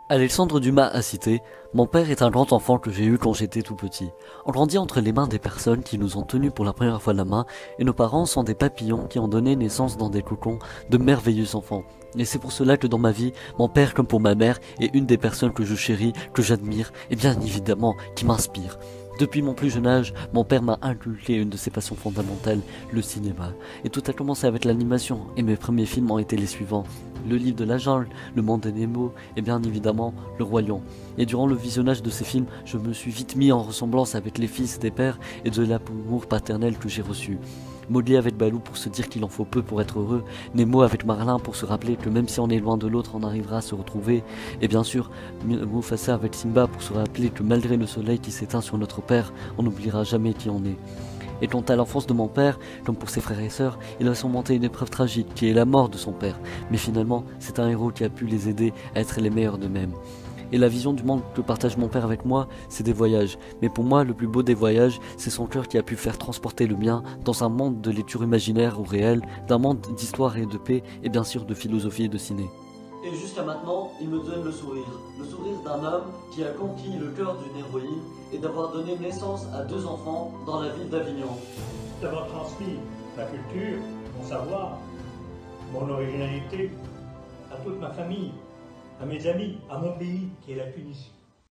Alexandre Dumas a cité: Mon père est un grand enfant que j'ai eu quand j'étais tout petit. On grandit entre les mains des personnes qui nous ont tenus pour la première fois la main, et nos parents sont des papillons qui ont donné naissance dans des cocons de merveilleux enfants. Et c'est pour cela que dans ma vie, mon père comme pour ma mère est une des personnes que je chéris, que j'admire, et bien évidemment qui m'inspire. Depuis mon plus jeune âge, mon père m'a inculqué une de ses passions fondamentales, le cinéma. Et tout a commencé avec l'animation, et mes premiers films ont été les suivants: Le Livre de la Jungle, Le Monde de Nemo, et bien évidemment, Le Roi Lion. Et durant le visionnage de ces films, je me suis vite mis en ressemblance avec les fils des pères et de l'amour paternel que j'ai reçu. Mowgli avec Balou pour se dire qu'il en faut peu pour être heureux, Nemo avec Marlin pour se rappeler que même si on est loin de l'autre, on arrivera à se retrouver, et bien sûr, Mufasa avec Simba pour se rappeler que malgré le soleil qui s'éteint sur notre père, on n'oubliera jamais qui on est. Et quant à l'enfance de mon père, comme pour ses frères et sœurs, il a surmonté une épreuve tragique qui est la mort de son père, mais finalement, c'est un héros qui a pu les aider à être les meilleurs d'eux-mêmes. Et la vision du monde que partage mon père avec moi, c'est des voyages. Mais pour moi, le plus beau des voyages, c'est son cœur qui a pu faire transporter le mien dans un monde de lecture imaginaire ou réelle, d'un monde d'histoire et de paix, et bien sûr de philosophie et de ciné. Et jusqu'à maintenant, il me donne le sourire d'un homme qui a conquis le cœur d'une héroïne et d'avoir donné naissance à 2 enfants dans la ville d'Avignon. D'avoir transmis ma culture, mon savoir, mon originalité à toute ma famille, à mes amis, à mon pays qui est la Tunisie.